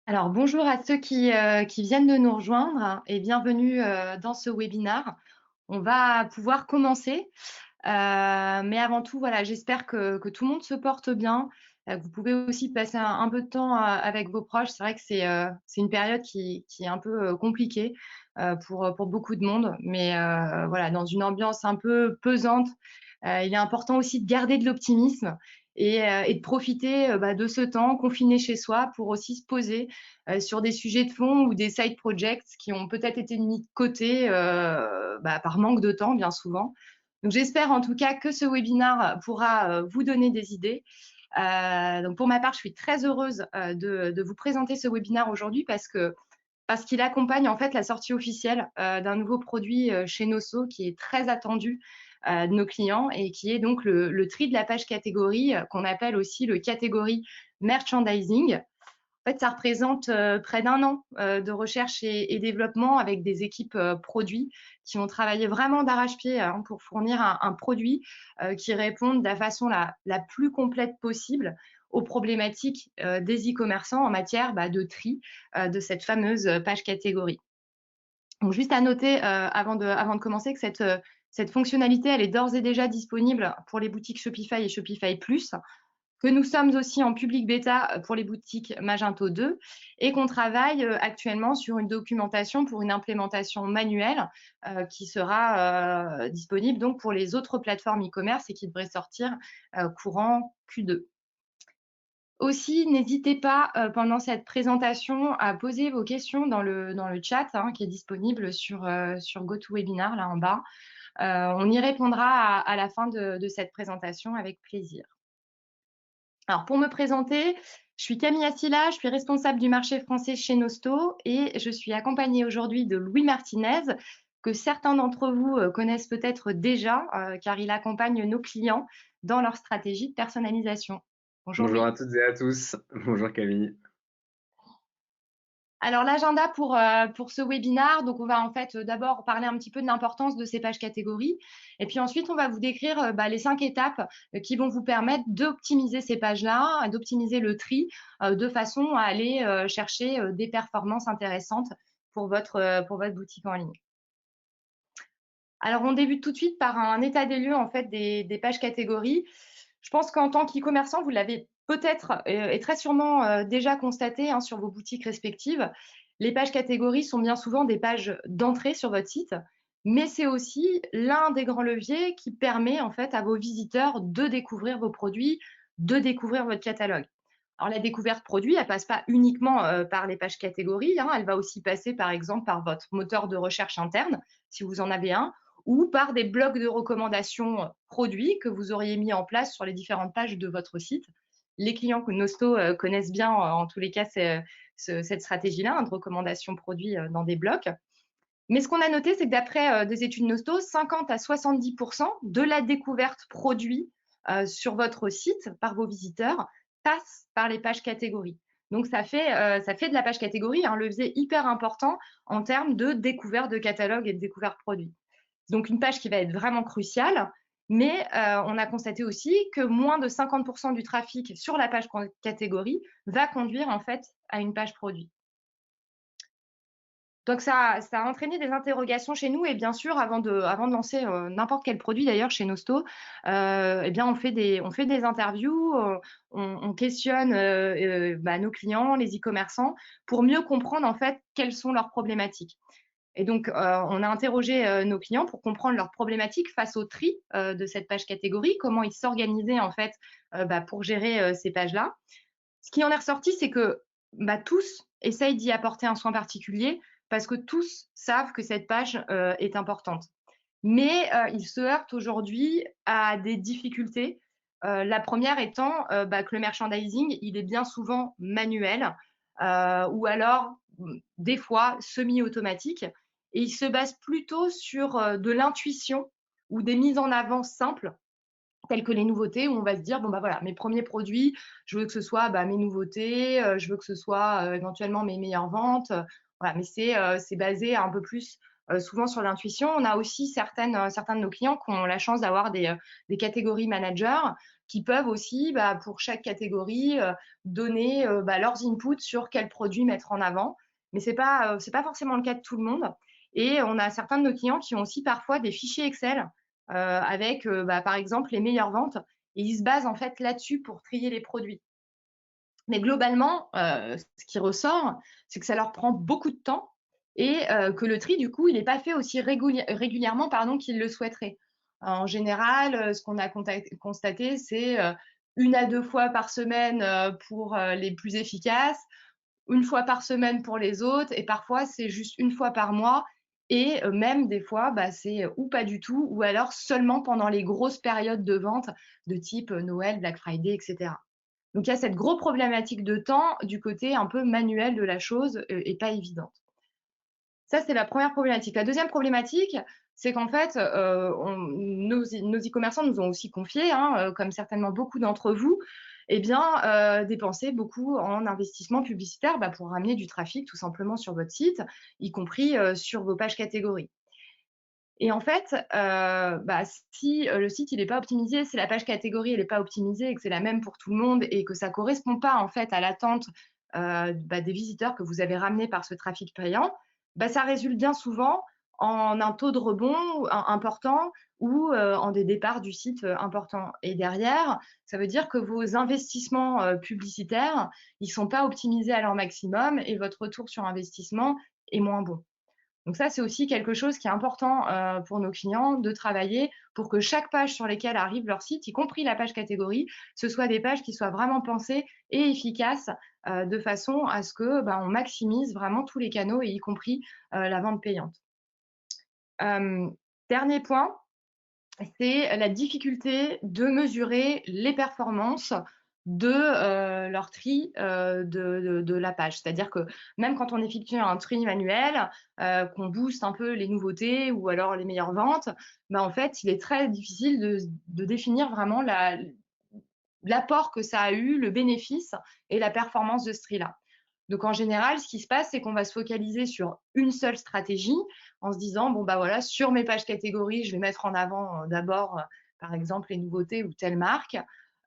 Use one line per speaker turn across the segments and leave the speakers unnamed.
Alors, bonjour à ceux qui viennent de nous rejoindre et bienvenue dans ce webinaire. On va pouvoir commencer, mais avant tout, voilà, j'espère que tout le monde se porte bien, que vous pouvez aussi passer un peu de temps avec vos proches. C'est vrai que c'est une période qui est un peu compliquée pour beaucoup de monde, mais voilà, dans une ambiance un peu pesante, il est important aussi de garder de l'optimisme et de profiter de ce temps confiné chez soi pour aussi se poser sur des sujets de fond ou des side projects qui ont peut-être été mis de côté par manque de temps, bien souvent. Donc, j'espère en tout cas que ce webinaire pourra vous donner des idées. Donc, pour ma part, je suis très heureuse de vous présenter ce webinaire aujourd'hui parce qu'il accompagne en fait la sortie officielle d'un nouveau produit chez Nosso qui est très attendu de nos clients et qui est donc le tri de la page catégorie qu'on appelle aussi le catégorie merchandising. En fait, ça représente près d'un an de recherche et développement avec des équipes produits qui ont travaillé vraiment d'arrache-pied pour fournir un produit qui réponde de la façon la plus complète possible aux problématiques des e-commerçants en matière de tri de cette fameuse page catégorie. Donc, juste à noter avant de commencer que cette fonctionnalité, elle est d'ores et déjà disponible pour les boutiques Shopify et Shopify Plus, que nous sommes aussi en public bêta pour les boutiques Magento 2 et qu'on travaille actuellement sur une documentation pour une implémentation manuelle qui sera disponible donc pour les autres plateformes e-commerce et qui devrait sortir courant Q2. Aussi, n'hésitez pas pendant cette présentation à poser vos questions dans le chat qui est disponible sur GoToWebinar là en bas. On y répondra à la fin de cette présentation avec plaisir. Alors, pour me présenter, je suis Camille Assila, je suis responsable du marché français chez Nosto et je suis accompagnée aujourd'hui de Louis Martinez, que certains d'entre vous connaissent peut-être déjà, car il accompagne nos clients dans leur stratégie de personnalisation. Bonjour
Bonjour
Louis.
à toutes et à tous. Bonjour Camille.
Alors, l'agenda pour ce webinaire, donc on va en fait d'abord parler un petit peu de l'importance de ces pages catégories et puis ensuite on va vous décrire les 5 étapes qui vont vous permettre d'optimiser ces pages-là, d'optimiser le tri de façon à aller chercher des performances intéressantes pour votre boutique en ligne. Alors, on débute tout de suite par un état des lieux en fait des pages catégories. Je pense qu'en tant qu'e-commerçant, vous l'avez peut-être et très sûrement déjà constaté sur vos boutiques respectives. Les pages catégories sont bien souvent des pages d'entrée sur votre site, mais c'est aussi l'un des grands leviers qui permet en fait à vos visiteurs de découvrir vos produits, de découvrir votre catalogue. Alors, la découverte produit, elle passe pas uniquement par les pages catégories, elle va aussi passer par exemple par votre moteur de recherche interne, si vous en avez un, ou par des blocs de recommandations produits que vous auriez mis en place sur les différentes pages de votre site. Les clients que Nosto connaissent bien, en tous les cas, cette stratégie-là, de recommandation produits dans des blocs. Mais ce qu'on a noté, c'est que d'après des études Nosto, 50 à 70% de la découverte produit sur votre site par vos visiteurs passe par les pages catégories. Donc, ça fait de la page catégorie un levier hyper important en termes de découverte de catalogue et de découverte produit. Donc, une page qui va être vraiment cruciale, mais on a constaté aussi que moins de 50% du trafic sur la page catégorie va conduire en fait à une page produit. Donc ça a entraîné des interrogations chez nous et bien sûr avant de lancer n'importe quel produit d'ailleurs chez Nosto, eh bien on fait des interviews, on questionne nos clients, les e-commerçants pour mieux comprendre en fait quelles sont leurs problématiques. Et donc, on a interrogé nos clients pour comprendre leurs problématiques face au tri de cette page catégorie, comment ils s'organisaient en fait pour gérer ces pages-là. Ce qui en est ressorti, c'est que tous essayent d'y apporter un soin particulier parce que tous savent que cette page est importante. Mais ils se heurtent aujourd'hui à des difficultés. La première étant que le merchandising, il est bien souvent manuel ou alors des fois semi-automatique et il se base plutôt sur de l'intuition ou des mises en avant simples telles que les nouveautés où on va se dire bon voilà, mes premiers produits, je veux que ce soit mes nouveautés, je veux que ce soit éventuellement mes meilleures ventes, voilà. Mais c'est basé un peu plus souvent sur l'intuition. On a aussi certains de nos clients qui ont la chance d'avoir des catégories managers qui peuvent aussi, pour chaque catégorie, donner leurs inputs sur quels produits mettre en avant. Mais c'est pas forcément le cas de tout le monde. Et on a certains de nos clients qui ont aussi parfois des fichiers Excel avec, par exemple, les meilleures ventes. Et ils se basent en fait là-dessus pour trier les produits. Mais globalement, ce qui ressort, c'est que ça leur prend beaucoup de temps et que le tri, du coup, il n'est pas fait aussi régulièrement qu'ils le souhaiteraient. En général, ce qu'on a constaté, c'est 1 à 2 fois par semaine pour les plus efficaces, 1 fois par semaine pour les autres et parfois, c'est juste 1 fois par mois et même des fois, c'est ou pas du tout ou alors seulement pendant les grosses périodes de vente de type Noël, Black Friday, et cetera. Donc il y a cette grosse problématique de temps du côté un peu manuel de la chose et pas évidente. Ça, c'est la première problématique. La deuxième problématique, c'est qu'en fait, nos e-commerçants nous ont aussi confié, hein, comme certainement beaucoup d'entre vous, eh bien, dépenser beaucoup en investissement publicitaire pour ramener du trafic tout simplement sur votre site, y compris sur vos pages catégories. Et en fait, si le site il est pas optimisé, si la page catégorie elle est pas optimisée et que c'est la même pour tout le monde et que ça correspond pas en fait à l'attente des visiteurs que vous avez ramenés par ce trafic payant, ça résulte bien souvent en un taux de rebond important ou en des départs du site importants. Et derrière, ça veut dire que vos investissements publicitaires, ils sont pas optimisés à leur maximum et votre retour sur investissement est moins bon. Donc ça, c'est aussi quelque chose qui est important pour nos clients de travailler pour que chaque page sur lesquelles arrive leur site, y compris la page catégorie, ce soit des pages qui soient vraiment pensées et efficaces de façon à ce que on maximise vraiment tous les canaux et y compris la vente payante. Dernier point, c'est la difficulté de mesurer les performances de leur tri de la page. C'est-à-dire que même quand on effectue un tri manuel, qu'on booste un peu les nouveautés ou alors les meilleures ventes, en fait, il est très difficile de définir vraiment l'apport que ça a eu, le bénéfice et la performance de ce tri-là. Donc en général, ce qui se passe, c'est qu'on va se focaliser sur une seule stratégie en se disant, bon, voilà, sur mes pages catégories, je vais mettre en avant d'abord, par exemple, les nouveautés ou telle marque.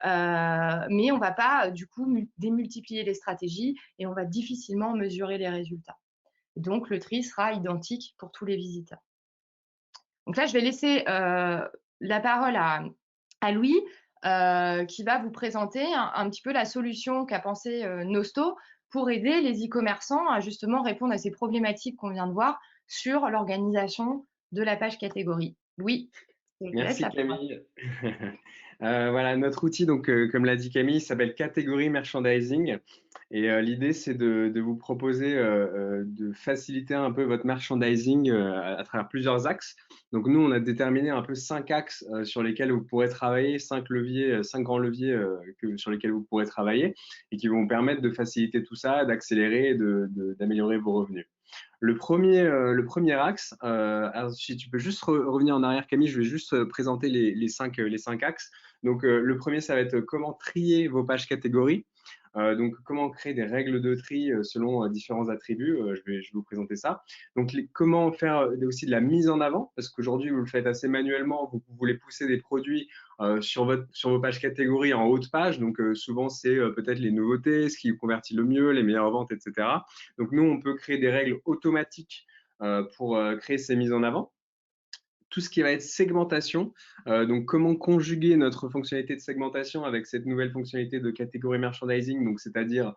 Mais on ne va pas, du coup, démultiplier les stratégies et on va difficilement mesurer les résultats. Donc le tri sera identique pour tous les visiteurs. Donc là, je vais laisser la parole à Louis, qui va vous présenter un petit peu la solution qu'a pensée Nosto pour aider les e-commerçants à justement répondre à ces problématiques qu'on vient de voir sur l'organisation de la page catégorie. Louis, je te laisse
Merci
la parole.
Camille. Voilà, notre outil, donc, comme l'a dit Camille, s'appelle Category Merchandising. Et l'idée, c'est de vous proposer de faciliter un peu votre merchandising à travers plusieurs axes. Donc nous, on a déterminé un peu 5 axes sur lesquels vous pourrez travailler, 5 leviers, 5 grands leviers sur lesquels vous pourrez travailler et qui vont vous permettre de faciliter tout ça, d'accélérer et d'améliorer vos revenus. Le premier axe, alors si tu peux juste revenir en arrière, Camille, je vais juste présenter les 5 axes. Donc, le premier, ça va être comment trier vos pages catégories. Donc, comment créer des règles de tri selon différents attributs. Je vais vous présenter ça. Donc, comment faire aussi de la mise en avant, parce qu'aujourd'hui, vous le faites assez manuellement. Vous voulez pousser des produits sur vos pages catégories en haut de page. Donc, souvent, c'est peut-être les nouveautés, ce qui convertit le mieux, les meilleures ventes, etc. Donc, nous, on peut créer des règles automatiques pour créer ces mises en avant. Tout ce qui va être segmentation, donc comment conjuguer notre fonctionnalité de segmentation avec cette nouvelle fonctionnalité de catégorie merchandising, donc c'est-à-dire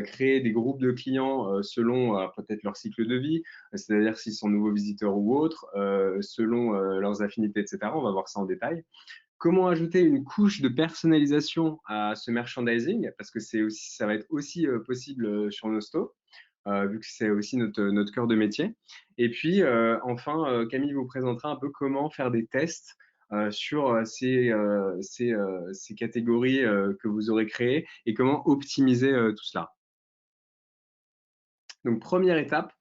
créer des groupes de clients selon peut-être leur cycle de vie, c'est-à-dire s'ils sont nouveaux visiteurs ou autres, selon leurs affinités, etc. On va voir ça en détail. Comment ajouter une couche de personnalisation à ce merchandising, parce que ça va être aussi possible sur Nosto. Vu que c'est aussi notre cœur de métier. Et puis, enfin, Camille vous présentera un peu comment faire des tests sur ces catégories que vous aurez créées et comment optimiser tout cela. Donc, première étape,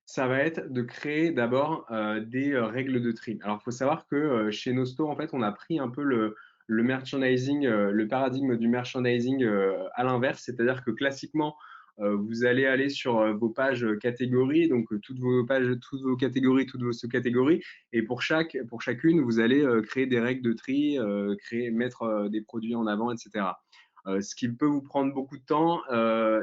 ça va être de créer d'abord des règles de tri. Alors, il faut savoir que chez Nosto, en fait, on a pris un peu le merchandising, le paradigme du merchandising à l'inverse, c'est-à-dire que classiquement, vous allez aller sur vos pages catégories, donc toutes vos pages, toutes vos catégories, toutes vos sous-catégories. Et pour chacune, vous allez créer des règles de tri, mettre des produits en avant, etc. Ce qui peut vous prendre beaucoup de temps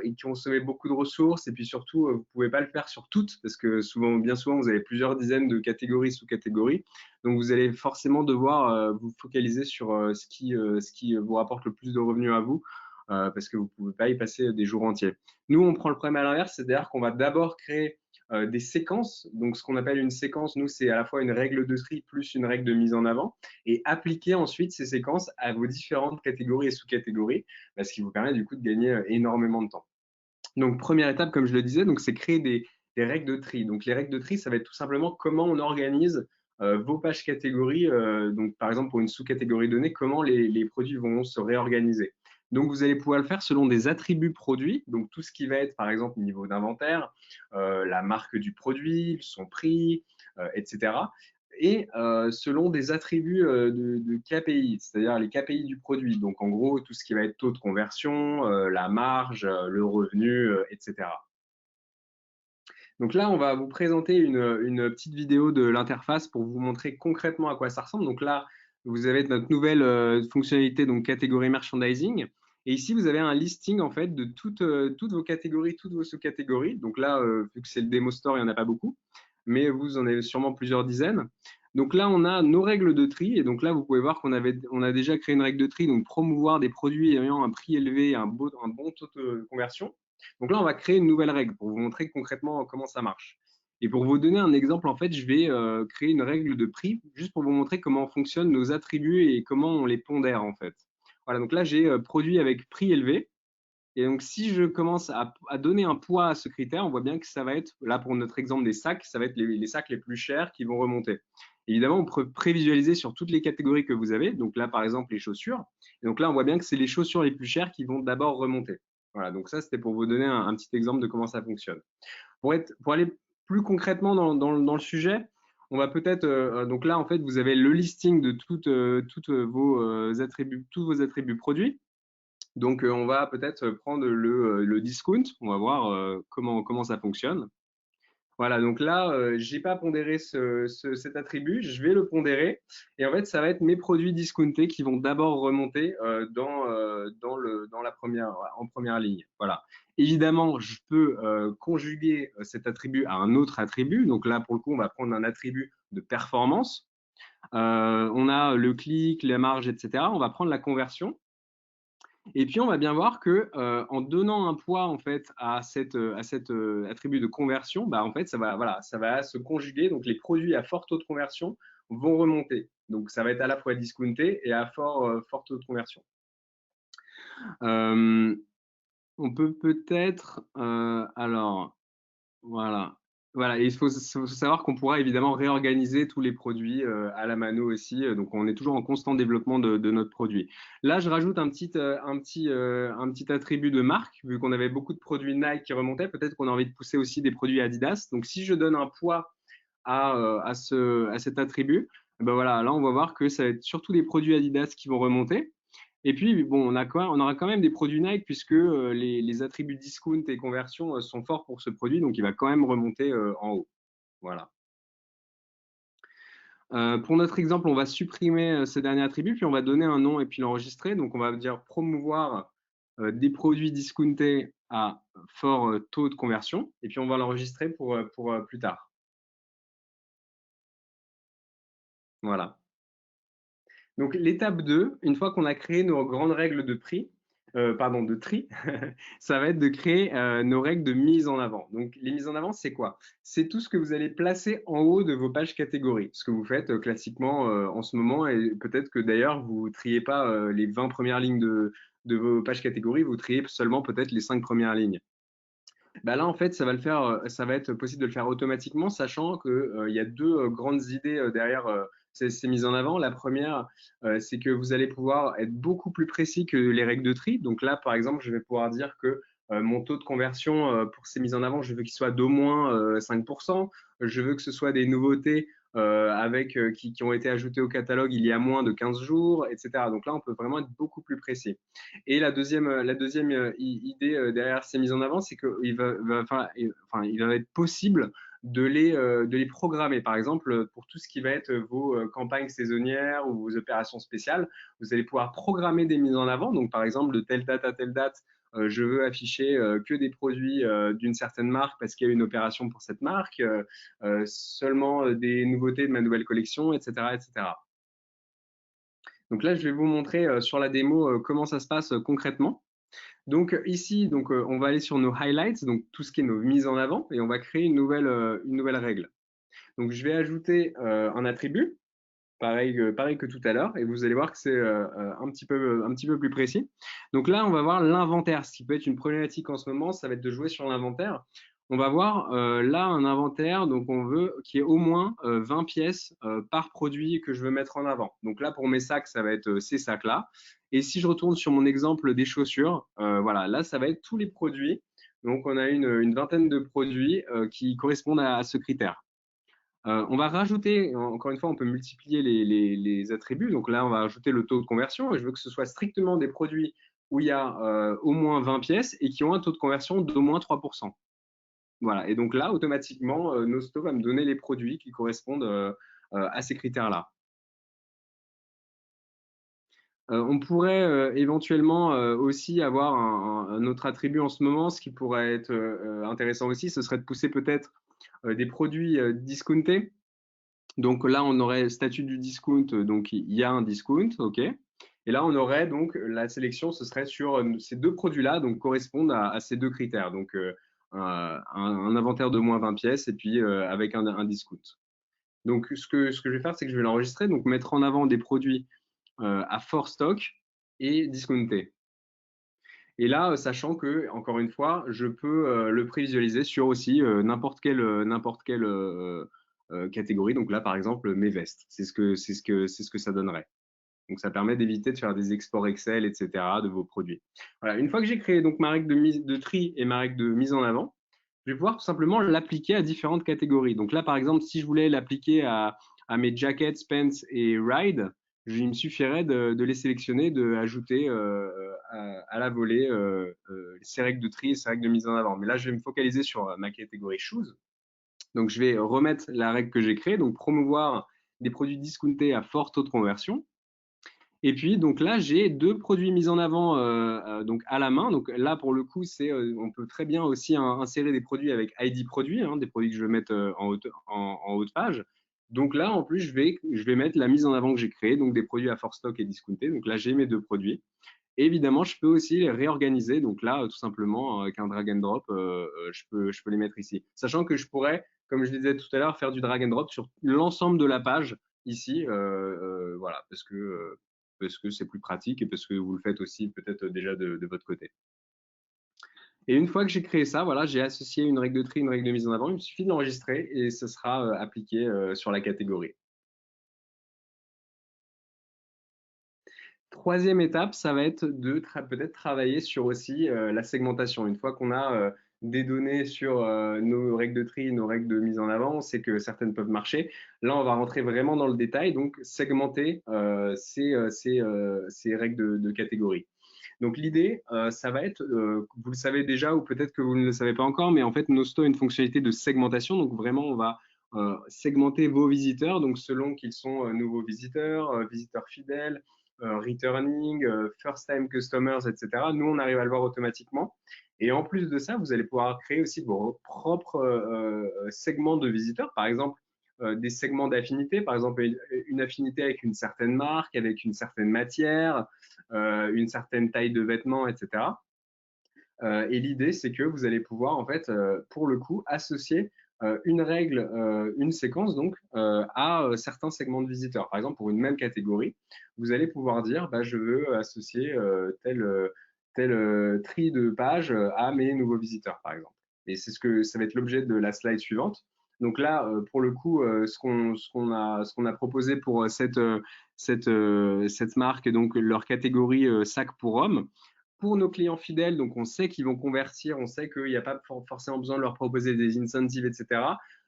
et qui consommer beaucoup de ressources. Et puis surtout, vous ne pouvez pas le faire sur toutes parce que bien souvent, vous avez plusieurs dizaines de catégories, sous-catégories. Donc, vous allez forcément devoir vous focaliser sur ce qui vous rapporte le plus de revenus à vous parce que vous ne pouvez pas y passer des jours entiers. Nous, on prend le problème à l'inverse, c'est-à-dire qu'on va d'abord créer des séquences. Donc, ce qu'on appelle une séquence, nous, c'est à la fois une règle de tri plus une règle de mise en avant et appliquer ensuite ces séquences à vos différentes catégories et sous-catégories, ce qui vous permet du coup de gagner énormément de temps. Donc, première étape, comme je le disais, c'est créer des règles de tri. Donc, les règles de tri, ça va être tout simplement comment on organise vos pages catégories. Donc, par exemple, pour une sous-catégorie donnée, comment les produits vont se réorganiser. Donc, vous allez pouvoir le faire selon des attributs produits. Donc, tout ce qui va être, par exemple, niveau d'inventaire, la marque du produit, son prix, etc. Et selon des attributs de KPI, c'est-à-dire les KPI du produit. Donc, en gros, tout ce qui va être taux de conversion, la marge, le revenu, etc. Donc là, on va vous présenter une petite vidéo de l'interface pour vous montrer concrètement à quoi ça ressemble. Donc là, vous avez notre nouvelle fonctionnalité, donc catégorie merchandising. Et ici, vous avez un listing en fait de toutes vos catégories, toutes vos sous-catégories. Donc là, vu que c'est le démo store, il n'y en a pas beaucoup, mais vous en avez sûrement plusieurs dizaines. Donc là, on a nos règles de tri. Et donc là, vous pouvez voir qu'on a déjà créé une règle de tri, donc promouvoir des produits ayant un prix élevé et un bon taux de conversion. Donc là, on va créer une nouvelle règle pour vous montrer concrètement comment ça marche. Et pour vous donner un exemple, en fait, je vais créer une règle de prix juste pour vous montrer comment fonctionnent nos attributs et comment on les pondère, en fait. Voilà, donc là, j'ai produit avec prix élevé. Et donc, si je commence à donner un poids à ce critère, on voit bien que ça va être, là pour notre exemple des sacs, ça va être les sacs les plus chers qui vont remonter. Évidemment, on peut prévisualiser sur toutes les catégories que vous avez. Donc là, par exemple, les chaussures. Et donc là, on voit bien que c'est les chaussures les plus chères qui vont d'abord remonter. Voilà, donc ça, c'était pour vous donner un petit exemple de comment ça fonctionne. Pour aller plus concrètement dans le sujet, on va peut-être, donc là, en fait, vous avez le listing de toutes vos attributs produits. Donc, on va peut-être prendre le discount. On va voir comment ça fonctionne. Voilà, donc là, je n'ai pas pondéré cet attribut, je vais le pondérer. Et en fait, ça va être mes produits discountés qui vont d'abord remonter en première ligne. Voilà. Évidemment, je peux conjuguer cet attribut à un autre attribut. Donc là, pour le coup, on va prendre un attribut de performance. On a le clic, la marge, etc. On va prendre la conversion. Et puis, on va bien voir que en donnant un poids en fait à cet attribut de conversion, en fait, ça va se conjuguer. Donc, les produits à fort taux de conversion vont remonter. Donc, ça va être à la fois discounté et à fort taux de conversion. On peut peut-être, alors, voilà. Voilà, et il faut savoir qu'on pourra évidemment réorganiser tous les produits à la mano aussi. Donc, on est toujours en constant développement de notre produit. Là, je rajoute un petit attribut de marque, vu qu'on avait beaucoup de produits Nike qui remontaient. Peut-être qu'on a envie de pousser aussi des produits Adidas. Donc, si je donne un poids à cet attribut, ben voilà, là, on va voir que ça va être surtout des produits Adidas qui vont remonter. Et puis, bon, on aura quand même des produits Nike puisque les attributs discount et conversion sont forts pour ce produit, donc il va quand même remonter en haut. Voilà. Pour notre exemple, on va supprimer ce dernier attribut, puis on va donner un nom et puis l'enregistrer. Donc, on va dire promouvoir des produits discountés à fort taux de conversion, et puis on va l'enregistrer pour plus tard. Voilà. Donc, l'étape 2, une fois qu'on a créé nos grandes règles de tri, ça va être de créer nos règles de mise en avant. Donc, les mises en avant, c'est quoi? C'est tout ce que vous allez placer en haut de vos pages catégories. Ce que vous faites classiquement en ce moment, et peut-être que d'ailleurs, vous ne triez pas les 20 premières lignes de vos pages catégories, vous triez seulement peut-être les 5 premières lignes. Là, en fait, ça va être possible de le faire automatiquement, sachant qu'il y a deux grandes idées derrière ces mises en avant. La première, c'est que vous allez pouvoir être beaucoup plus précis que les règles de tri. Donc là, par exemple, je vais pouvoir dire que mon taux de conversion pour ces mises en avant, je veux qu'il soit d'au moins 5%. Je veux que ce soit des nouveautés qui ont été ajoutés au catalogue il y a moins de 15 jours, etc. Donc là, on peut vraiment être beaucoup plus précis. Et la deuxième idée derrière ces mises en avant, c'est qu'il il va être possible de les programmer. Par exemple, pour tout ce qui va être vos campagnes saisonnières ou vos opérations spéciales, vous allez pouvoir programmer des mises en avant. Donc, par exemple, de telle date à telle date, je veux afficher que des produits d'une certaine marque parce qu'il y a une opération pour cette marque, seulement des nouveautés de ma nouvelle collection, etc., etc. Donc là, je vais vous montrer sur la démo comment ça se passe concrètement. Donc ici, on va aller sur nos highlights, donc tout ce qui est nos mises en avant, et on va créer une nouvelle règle. Donc je vais ajouter un attribut, pareil que tout à l'heure, et vous allez voir que c'est un petit peu plus précis. Donc là, on va voir l'inventaire. Ce qui peut être une problématique en ce moment, ça va être de jouer sur l'inventaire. On va voir là un inventaire, donc on veut qu'il y ait au moins 20 pièces par produit que je veux mettre en avant. Donc là, pour mes sacs, ça va être ces sacs-là. Et si je retourne sur mon exemple des chaussures, voilà, là, ça va être tous les produits. Donc on a une vingtaine de produits qui correspondent à ce critère. On va rajouter, encore une fois, on peut multiplier les attributs. Donc là, on va rajouter le taux de conversion. Je veux que ce soit strictement des produits où il y a au moins 20 pièces et qui ont un taux de conversion d'au moins 3%. Voilà. Et donc là, automatiquement, Nosto va me donner les produits qui correspondent à ces critères-là. On pourrait éventuellement aussi avoir un autre attribut en ce moment. Ce qui pourrait être intéressant aussi, ce serait de pousser peut-être des produits discountés. Donc là, on aurait le statut du discount, donc il y a un discount, ok. Et là, on aurait donc la sélection, ce serait sur ces deux produits-là, donc correspondent à ces deux critères. Donc un inventaire de moins 20 pièces et puis avec un discount. Donc ce que je vais faire, c'est que je vais l'enregistrer, donc mettre en avant des produits à fort stock et discountés. Et là, sachant que, encore une fois, je peux le prévisualiser sur aussi n'importe quelle catégorie. Donc là, par exemple, mes vestes. C'est ce que ça donnerait. Donc ça permet d'éviter de faire des exports Excel, etc. de vos produits. Voilà. Une fois que j'ai créé donc ma règle de tri et ma règle de mise en avant, je vais pouvoir tout simplement l'appliquer à différentes catégories. Donc là, par exemple, si je voulais l'appliquer à mes jackets, pants et ride, il me suffirait de les sélectionner, d'ajouter à la volée ces règles de tri et ces règles de mise en avant. Mais là, je vais me focaliser sur ma catégorie shoes. Donc, je vais remettre la règle que j'ai créée, donc promouvoir des produits discountés à fort taux de conversion. Et puis, donc là, j'ai deux produits mis en avant donc à la main. Donc là, pour le coup, on peut très bien aussi insérer des produits avec ID produit, des produits que je vais mettre en haut de page. Donc là, en plus, je vais mettre la mise en avant que j'ai créée, donc des produits à fort stock et discountés. Donc là, j'ai mes deux produits. Et évidemment, je peux aussi les réorganiser. Donc là, tout simplement, avec un drag and drop, je peux les mettre ici. Sachant que je pourrais, comme je disais tout à l'heure, faire du drag and drop sur l'ensemble de la page ici. Voilà, parce que c'est plus pratique et parce que vous le faites aussi peut-être déjà de votre côté. Et une fois que j'ai créé ça, voilà, j'ai associé une règle de tri, une règle de mise en avant. Il me suffit de l'enregistrer et ce sera appliqué sur la catégorie. Troisième étape, ça va être de peut-être travailler sur aussi la segmentation. Une fois qu'on a des données sur nos règles de tri, nos règles de mise en avant, on sait que certaines peuvent marcher. Là, on va rentrer vraiment dans le détail, donc segmenter ces règles de catégorie. Donc l'idée, ça va être, vous le savez déjà ou peut-être que vous ne le savez pas encore, mais en fait, Nosto a une fonctionnalité de segmentation. Donc vraiment, on va segmenter vos visiteurs, donc selon qu'ils sont nouveaux visiteurs, visiteurs fidèles, returning, first time customers, etc. Nous, on arrive à le voir automatiquement. Et en plus de ça, vous allez pouvoir créer aussi vos propres segments de visiteurs. Par exemple, des segments d'affinité, par exemple une affinité avec une certaine marque, avec une certaine matière, une certaine taille de vêtements, etc. Et l'idée, c'est que vous allez pouvoir, en fait, pour le coup, associer une règle, une séquence, donc, à certains segments de visiteurs. Par exemple, pour une même catégorie, vous allez pouvoir dire, bah, je veux associer tel tri de page à mes nouveaux visiteurs, par exemple. Et c'est ça va être l'objet de la slide suivante. Donc là, pour le coup, ce qu'on a proposé pour cette marque, donc leur catégorie sac pour hommes, pour nos clients fidèles, donc on sait qu'ils vont convertir, on sait qu'il n'y a pas forcément besoin de leur proposer des incentives, etc.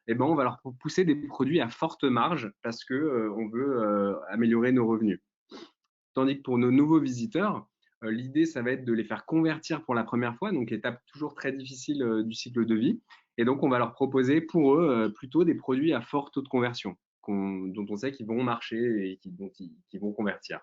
eh ben, on va leur pousser des produits à forte marge parce que on veut améliorer nos revenus. Tandis que pour nos nouveaux visiteurs, l'idée, ça va être de les faire convertir pour la première fois, donc étape toujours très difficile du cycle de vie. Et donc, on va leur proposer pour eux plutôt des produits à fort taux de conversion, dont on sait qu'ils vont marcher et qui vont convertir.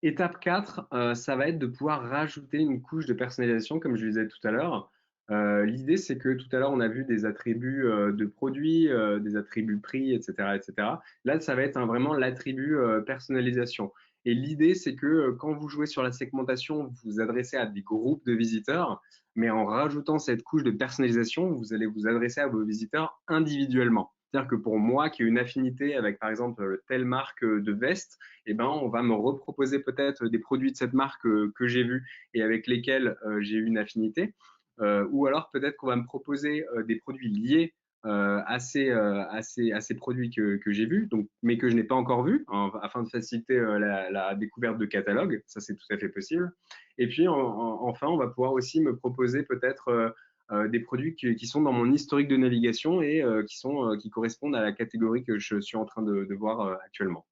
Étape 4, ça va être de pouvoir rajouter une couche de personnalisation, comme je le disais tout à l'heure. L'idée, c'est que tout à l'heure, on a vu des attributs de produits, des attributs prix, etc., etc. Là, ça va être vraiment l'attribut personnalisation. Et l'idée, c'est que quand vous jouez sur la segmentation, vous vous adressez à des groupes de visiteurs, mais en rajoutant cette couche de personnalisation, vous allez vous adresser à vos visiteurs individuellement. C'est-à-dire que pour moi, qui ai une affinité avec, par exemple, telle marque de veste, eh ben, on va me reproposer peut-être des produits de cette marque que j'ai vus et avec lesquels j'ai eu une affinité. Ou alors peut-être qu'on va me proposer des produits liés à ces produits que j'ai vus, donc, mais que je n'ai pas encore vus, afin de faciliter la découverte de catalogue. Ça, c'est tout à fait possible. Et puis, enfin, on va pouvoir aussi me proposer peut-être des produits qui sont dans mon historique de navigation et qui correspondent à la catégorie que je suis en train de voir actuellement.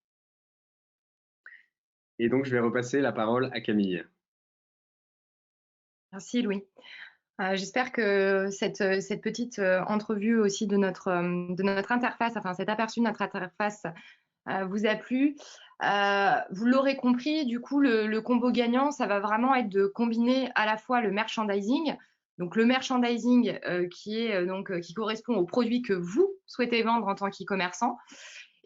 Et donc, je vais repasser la parole à Camille.
Merci Louis. J'espère que cette petite entrevue aussi de notre interface, enfin cet aperçu de notre interface vous a plu. Vous l'aurez compris, du coup, le combo gagnant, ça va vraiment être de combiner à la fois le merchandising, donc le merchandising qui correspond aux produits que vous souhaitez vendre en tant qu'e-commerçant,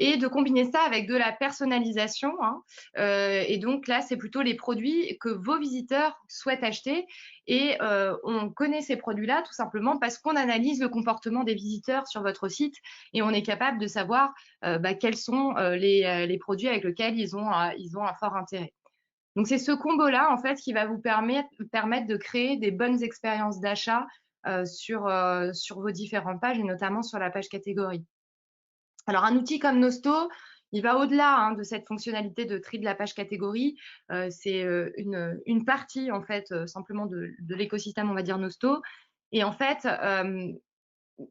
et de combiner ça avec de la personnalisation. Hein. Et donc là, c'est plutôt les produits que vos visiteurs souhaitent acheter. Et on connaît ces produits-là tout simplement parce qu'on analyse le comportement des visiteurs sur votre site et on est capable de savoir quels sont les produits avec lesquels ils ont un fort intérêt. Donc c'est ce combo-là en fait qui va vous permettre de créer des bonnes expériences d'achat sur vos différentes pages et notamment sur la page catégorie. Alors, un outil comme Nosto, il va au-delà de cette fonctionnalité de tri de la page catégorie. C'est une partie, en fait, simplement de l'écosystème, on va dire, Nosto. Et en fait,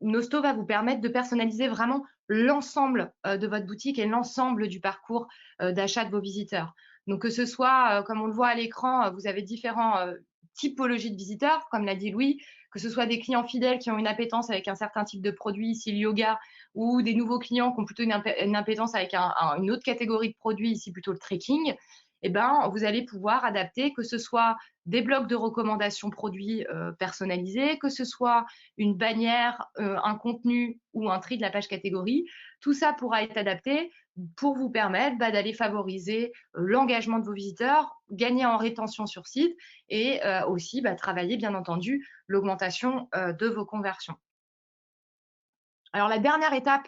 Nosto va vous permettre de personnaliser vraiment l'ensemble de votre boutique et l'ensemble du parcours d'achat de vos visiteurs. Donc, que ce soit, comme on le voit à l'écran, vous avez différentes typologies de visiteurs, comme l'a dit Louis, que ce soit des clients fidèles qui ont une appétence avec un certain type de produit, ici le yoga, ou des nouveaux clients qui ont plutôt une appétence avec une autre catégorie de produits, ici plutôt le trekking. Eh ben, vous allez pouvoir adapter, que ce soit des blocs de recommandations produits personnalisés, que ce soit une bannière, un contenu ou un tri de la page catégorie. Tout ça pourra être adapté pour vous permettre d'aller favoriser l'engagement de vos visiteurs, gagner en rétention sur site et aussi travailler, bien entendu, l'augmentation de vos conversions. Alors, la dernière étape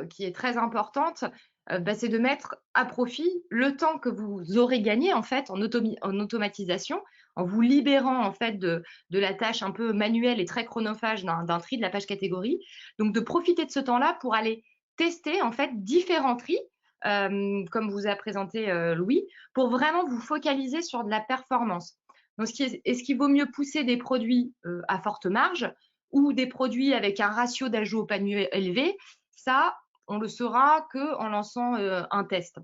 qui est très importante, c'est de mettre à profit le temps que vous aurez gagné en fait en automatisation, en vous libérant en fait de la tâche un peu manuelle et très chronophage d'un tri de la page catégorie. Donc, de profiter de ce temps-là pour aller tester en fait différents tris, comme vous a présenté Louis, pour vraiment vous focaliser sur de la performance. Donc, est-ce qu'il vaut mieux pousser des produits à forte marge ou des produits avec un ratio d'ajout au panier élevé? Ça, on le saura qu'en lançant un test.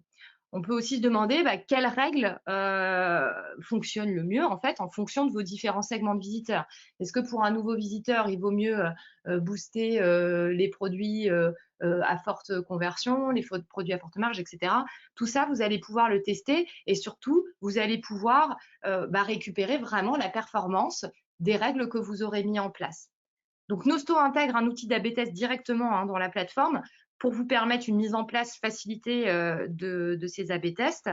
On peut aussi se demander quelles règles fonctionnent le mieux en fait en fonction de vos différents segments de visiteurs. Est-ce que pour un nouveau visiteur, il vaut mieux booster les produits à forte conversion, les produits à forte marge, etc. Tout ça, vous allez pouvoir le tester et surtout, vous allez pouvoir récupérer vraiment la performance des règles que vous aurez mis en place. Donc, Nosto intègre un outil d'A/B test directement dans la plateforme pour vous permettre une mise en place facilitée de ces A/B tests.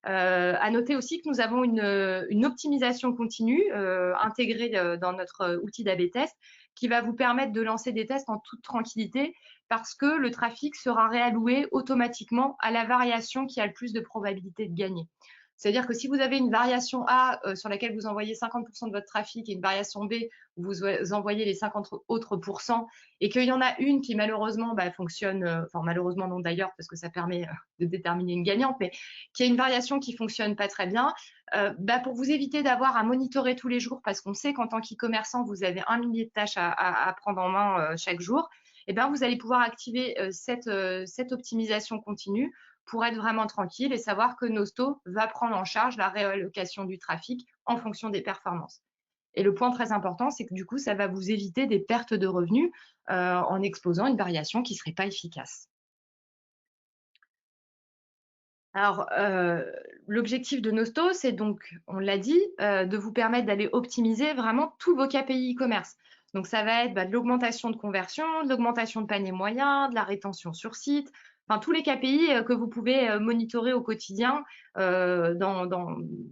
À noter aussi que nous avons une optimisation continue intégrée dans notre outil d'A/B test qui va vous permettre de lancer des tests en toute tranquillité parce que le trafic sera réalloué automatiquement à la variation qui a le plus de probabilité de gagner. C'est-à-dire que si vous avez une variation A sur laquelle vous envoyez 50% de votre trafic et une variation B où vous envoyez les 50 autres pourcents et qu'il y en a une qui malheureusement fonctionne, enfin malheureusement non d'ailleurs parce que ça permet de déterminer une gagnante, mais qui a une variation qui fonctionne pas très bien, Pour vous éviter d'avoir à monitorer tous les jours, parce qu'on sait qu'en tant qu'e-commerçant, vous avez 1 millier de tâches à prendre en main chaque jour, vous allez pouvoir activer cette optimisation continue pour être vraiment tranquille et savoir que Nosto va prendre en charge la réallocation du trafic en fonction des performances. Et le point très important, c'est que du coup, ça va vous éviter des pertes de revenus en exposant une variation qui ne serait pas efficace. Alors, l'objectif de Nosto, c'est donc, on l'a dit, de vous permettre d'aller optimiser vraiment tous vos KPI e-commerce. Donc, ça va être de l'augmentation de conversion, de l'augmentation de panier moyen, de la rétention sur site, enfin tous les KPI que vous pouvez monitorer au quotidien dans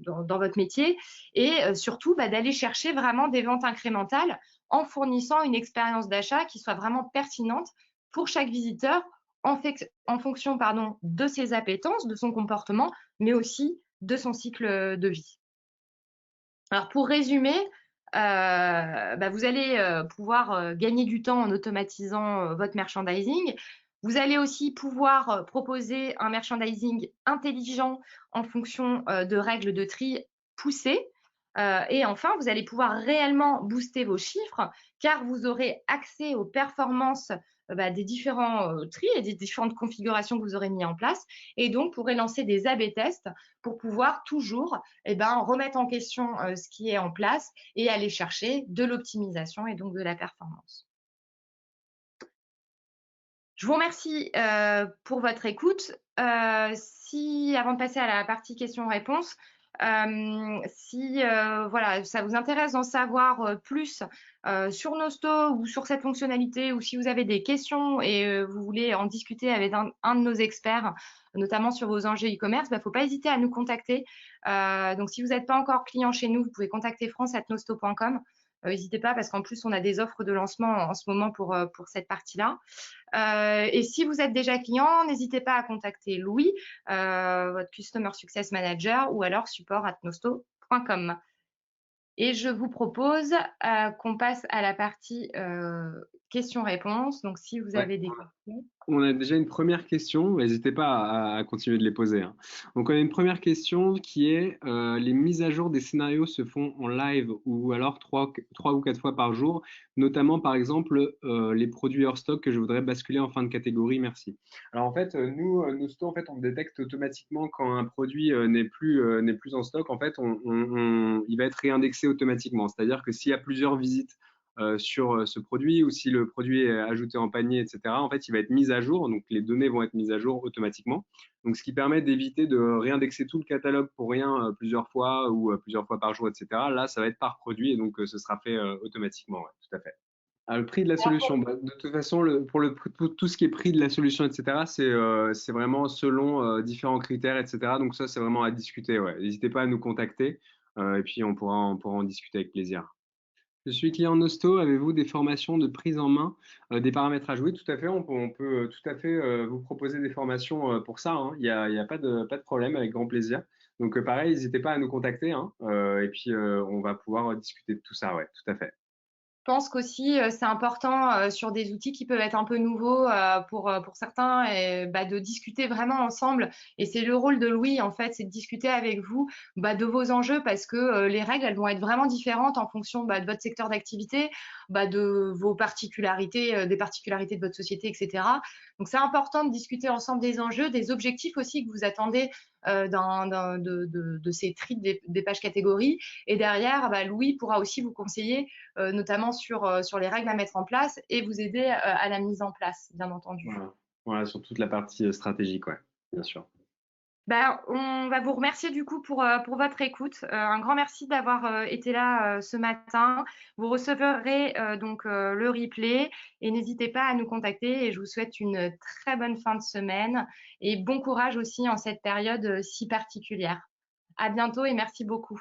votre métier et surtout d'aller chercher vraiment des ventes incrémentales en fournissant une expérience d'achat qui soit vraiment pertinente pour chaque visiteur en fonction de ses appétences, de son comportement, mais aussi de son cycle de vie. Alors pour résumer, vous allez pouvoir gagner du temps en automatisant votre merchandising. Vous allez aussi pouvoir proposer un merchandising intelligent en fonction de règles de tri poussées. Et enfin, vous allez pouvoir réellement booster vos chiffres car vous aurez accès aux performances des différents tris et des différentes configurations que vous aurez mis en place. Et donc, pourrez lancer des A/B tests pour pouvoir toujours remettre en question ce qui est en place et aller chercher de l'optimisation et donc de la performance. Je vous remercie pour votre écoute. Avant de passer à la partie questions-réponses, si ça vous intéresse d'en savoir plus sur Nosto ou sur cette fonctionnalité, ou si vous avez des questions et vous voulez en discuter avec un de nos experts, notamment sur vos enjeux e-commerce, il ne faut pas hésiter à nous contacter. Donc, si vous n'êtes pas encore client chez nous, vous pouvez contacter france@nosto.com. N'hésitez pas parce qu'en plus, on a des offres de lancement en ce moment pour cette partie-là. Et si vous êtes déjà client, n'hésitez pas à contacter Louis, votre Customer Success Manager, ou alors support@nosto.com. Et je vous propose qu'on passe à la partie questions-réponses. Donc, si vous avez des questions.
On a déjà une première question, n'hésitez pas à continuer de les poser, hein. Donc on a une première question qui est les mises à jour des scénarios se font en live ou alors 3 ou 4 fois par jour, notamment par exemple les produits hors stock que je voudrais basculer en fin de catégorie, merci. Alors en fait, nous, Nosto, en fait, on détecte automatiquement quand un produit n'est plus en stock. En fait, il va être réindexé automatiquement. C'est-à-dire que s'il y a plusieurs visites sur ce produit, ou si le produit est ajouté en panier, etc. En fait, il va être mis à jour, donc les données vont être mises à jour automatiquement. Donc, ce qui permet d'éviter de réindexer tout le catalogue pour rien plusieurs fois ou plusieurs fois par jour, etc. Là, ça va être par produit et donc ce sera fait automatiquement, ouais, tout à fait. Alors, le prix de la solution, de toute façon, pour tout ce qui est prix de la solution, etc., c'est vraiment selon différents critères, etc. Donc ça, c'est vraiment à discuter. Ouais. N'hésitez pas à nous contacter et puis on pourra en discuter avec plaisir. Je suis client Nosto. Avez-vous des formations de prise en main des paramétrages? Oui, tout à fait. On peut tout à fait vous proposer des formations pour ça, hein. Il y a pas de problème, avec grand plaisir. Donc, pareil, n'hésitez pas à nous contacter, hein, et puis on va pouvoir discuter de tout ça. Ouais, tout à fait.
Je pense qu'aussi, c'est important sur des outils qui peuvent être un peu nouveaux pour certains, et de discuter vraiment ensemble. Et c'est le rôle de Louis, en fait, c'est de discuter avec vous de vos enjeux, parce que les règles, elles vont être vraiment différentes en fonction de votre secteur d'activité, de vos particularités, des particularités de votre société, etc. Donc, c'est important de discuter ensemble des enjeux, des objectifs aussi que vous attendez de ces tris des pages catégories. Et derrière, Louis pourra aussi vous conseiller notamment sur les règles à mettre en place et vous aider à la mise en place, bien entendu.
Voilà, sur toute la partie stratégique, ouais, bien sûr.
On va vous remercier du coup pour votre écoute. Un grand merci d'avoir été là ce matin. Vous recevrez donc le replay et n'hésitez pas à nous contacter, et je vous souhaite une très bonne fin de semaine et bon courage aussi en cette période si particulière. À bientôt et merci beaucoup.